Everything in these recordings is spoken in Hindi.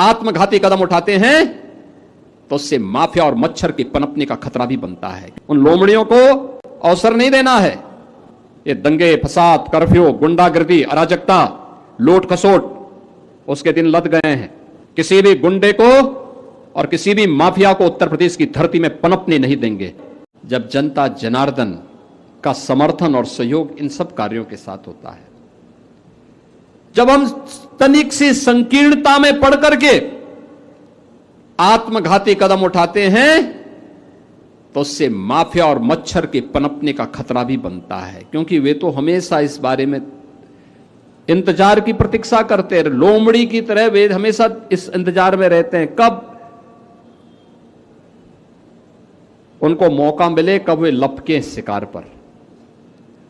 आत्मघाती कदम उठाते हैं तो उससे माफिया और मच्छर की पनपने का खतरा भी बनता है। उन लोमड़ियों को अवसर नहीं देना है। ये दंगे, फसाद, कर्फ्यू, गुंडागर्दी, अराजकता, लूट खसोट, उसके दिन लद गए हैं। किसी भी गुंडे को और किसी भी माफिया को उत्तर प्रदेश की धरती में पनपने नहीं देंगे। जब जनता जनार्दन का समर्थन और सहयोग इन सब कार्यों के साथ होता है, जब हम तनिक सी संकीर्णता में पड़ करके आत्मघाती कदम उठाते हैं तो उससे माफिया और मच्छर के पनपने का खतरा भी बनता है, क्योंकि वे तो हमेशा इस बारे में इंतजार की प्रतीक्षा करते हैं। लोमड़ी की तरह वे हमेशा इस इंतजार में रहते हैं कब उनको मौका मिले, कब वे लपके शिकार पर।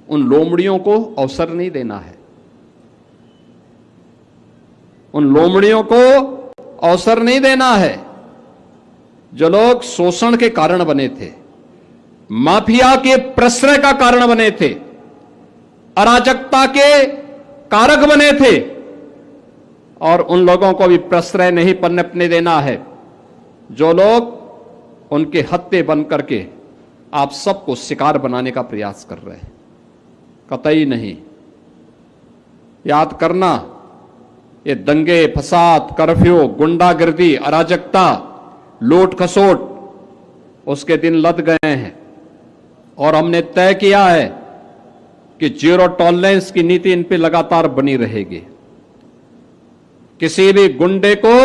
उन लोमड़ियों को अवसर नहीं देना है। उन लोमड़ियों को अवसर नहीं देना है जो लोग शोषण के कारण बने थे, माफिया के प्रश्रय का कारण बने थे, अराजकता के कारक बने थे, और उन लोगों को भी प्रश्रय नहीं पनपने देना है जो लोग उनके हत्थे बन करके आप सबको शिकार बनाने का प्रयास कर रहे हैं। कतई नहीं। याद करना, ये दंगे, फसाद, कर्फ्यू, गुंडागर्दी, अराजकता, लूट खसोट, उसके दिन लद गए हैं और हमने तय किया है कि जीरो टॉलरेंस की नीति इन पे लगातार बनी रहेगी। किसी भी गुंडे को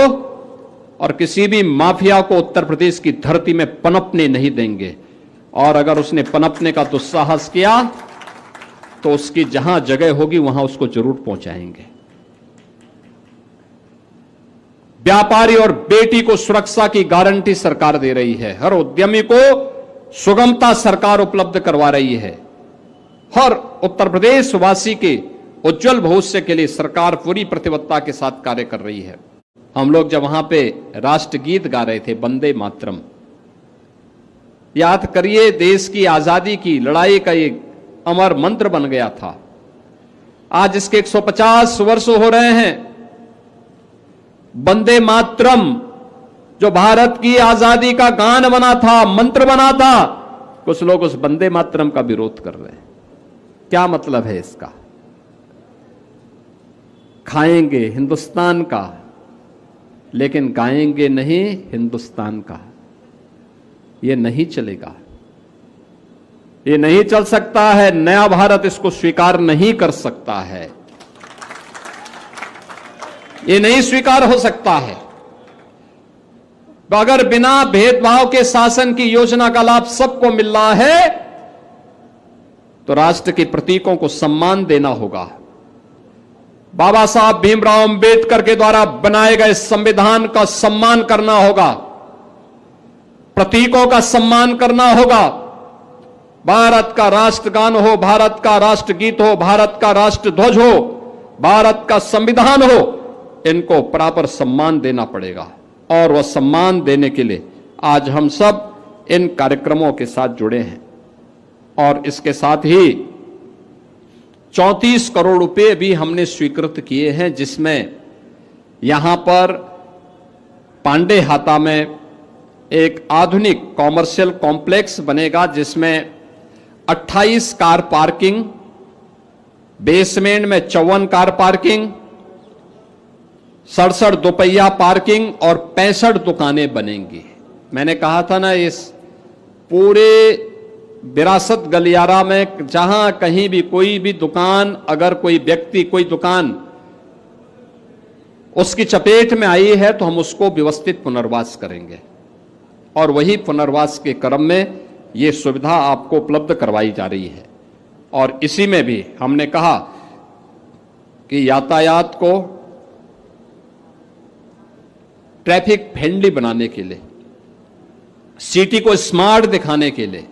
और किसी भी माफिया को उत्तर प्रदेश की धरती में पनपने नहीं देंगे, और अगर उसने पनपने का दुस्साहस किया तो उसकी जहां जगह होगी वहां उसको जरूर पहुंचाएंगे। व्यापारी और बेटी को सुरक्षा की गारंटी सरकार दे रही है। हर उद्यमी को सुगमता सरकार उपलब्ध करवा रही है। हर उत्तर प्रदेश वासी के उज्जवल भविष्य के लिए सरकार पूरी प्रतिबद्धता के साथ कार्य कर रही है। हम लोग जब वहां पे राष्ट्रगीत गा रहे थे, वंदे मातरम, याद करिए, देश की आजादी की लड़ाई का एक अमर मंत्र बन गया था। आज इसके 150 वर्ष हो रहे हैं। वंदे मातरम जो भारत की आजादी का गान बना था, मंत्र बना था, कुछ लोग उस वंदे मातरम का विरोध कर रहे हैं। क्या मतलब है इसका? खाएंगे हिंदुस्तान का लेकिन गाएंगे नहीं हिंदुस्तान का। यह नहीं चलेगा, ये नहीं चल सकता है। नया भारत इसको स्वीकार नहीं कर सकता है, ये नहीं स्वीकार हो सकता है। अगर बिना भेदभाव के शासन की योजना का लाभ सबको मिल रहा है तो राष्ट्र के प्रतीकों को सम्मान देना होगा। बाबा साहब भीमराव अंबेडकर के द्वारा बनाए गए संविधान का सम्मान करना होगा, प्रतीकों का सम्मान करना होगा। भारत का राष्ट्रगान हो, भारत का राष्ट्रगीत हो, भारत का राष्ट्रध्वज हो, भारत का संविधान हो, इनको प्रॉपर सम्मान देना पड़ेगा। और वह सम्मान देने के लिए आज हम सब इन कार्यक्रमों के साथ जुड़े हैं। और इसके साथ ही 34 करोड़ रुपए भी हमने स्वीकृत किए हैं, जिसमें यहां पर पांडे हाता में एक आधुनिक कॉमर्शियल कॉम्प्लेक्स बनेगा, जिसमें 28 कार पार्किंग, बेसमेंट में 54 कार पार्किंग, 67 दोपहिया पार्किंग और 65 दुकानें बनेंगी। मैंने कहा था ना, इस पूरे विरासत गलियारा में जहां कहीं भी कोई भी दुकान, अगर कोई व्यक्ति कोई दुकान उसकी चपेट में आई है तो हम उसको व्यवस्थित पुनर्वास करेंगे। और वही पुनर्वास के क्रम में ये सुविधा आपको उपलब्ध करवाई जा रही है। और इसी में भी हमने कहा कि यातायात को ट्रैफिक फ्रेंडली बनाने के लिए, सिटी को स्मार्ट दिखाने के लिए,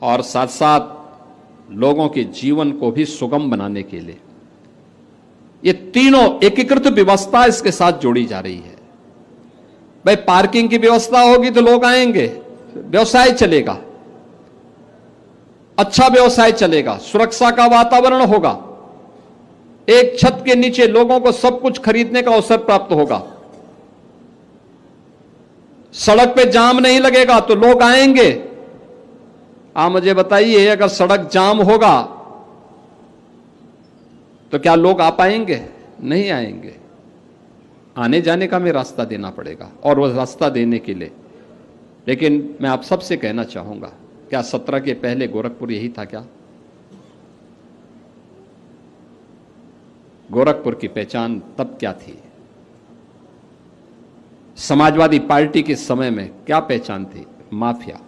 और साथ साथ लोगों के जीवन को भी सुगम बनाने के लिए ये तीनों एकीकृत व्यवस्था इसके साथ जोड़ी जा रही है। भाई पार्किंग की व्यवस्था होगी तो लोग आएंगे, व्यवसाय चलेगा, अच्छा व्यवसाय चलेगा, सुरक्षा का वातावरण होगा, एक छत के नीचे लोगों को सब कुछ खरीदने का अवसर प्राप्त होगा। सड़क पे जाम नहीं लगेगा तो लोग आएंगे। आप मुझे बताइए, अगर सड़क जाम होगा तो क्या लोग आ पाएंगे? नहीं आएंगे। आने जाने का हमें रास्ता देना पड़ेगा, और वो रास्ता देने के लिए, लेकिन मैं आप सबसे कहना चाहूंगा, क्या 17 के पहले गोरखपुर यही था क्या? गोरखपुर की पहचान तब क्या थी? समाजवादी पार्टी के समय में क्या पहचान थी? माफिया,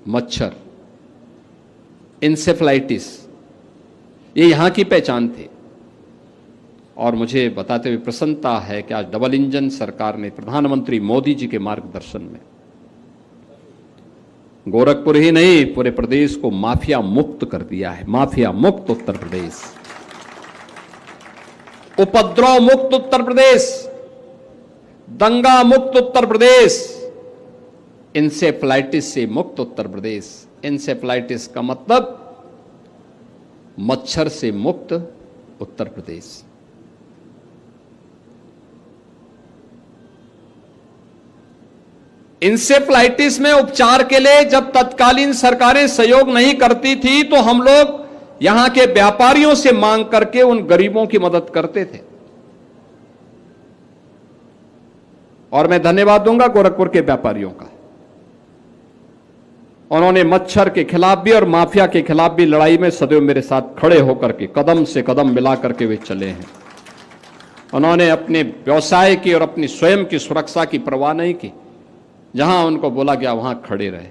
मच्छर, इंसेफ्लाइटिस, ये यहां की पहचान थी। और मुझे बताते हुए प्रसन्नता है कि आज डबल इंजन सरकार ने प्रधानमंत्री मोदी जी के मार्गदर्शन में गोरखपुर ही नहीं, पूरे प्रदेश को माफिया मुक्त कर दिया है। माफिया मुक्त उत्तर प्रदेश, उपद्रव मुक्त उत्तर प्रदेश, दंगा मुक्त उत्तर प्रदेश, इंसेफ्लाइटिस से मुक्त उत्तर प्रदेश। इंसेफ्लाइटिस का मतलब मच्छर से मुक्त उत्तर प्रदेश। इंसेफ्लाइटिस में उपचार के लिए जब तत्कालीन सरकारें सहयोग नहीं करती थी तो हम लोग यहां के व्यापारियों से मांग करके उन गरीबों की मदद करते थे। और मैं धन्यवाद दूंगा गोरखपुर के व्यापारियों का। उन्होंने मच्छर के खिलाफ भी और माफिया के खिलाफ भी लड़ाई में सदैव मेरे साथ खड़े होकर के कदम से कदम मिला करके वे चले हैं। उन्होंने अपने व्यवसाय की और अपनी स्वयं की सुरक्षा की परवाह नहीं की। जहां उनको बोला गया वहां खड़े रहे।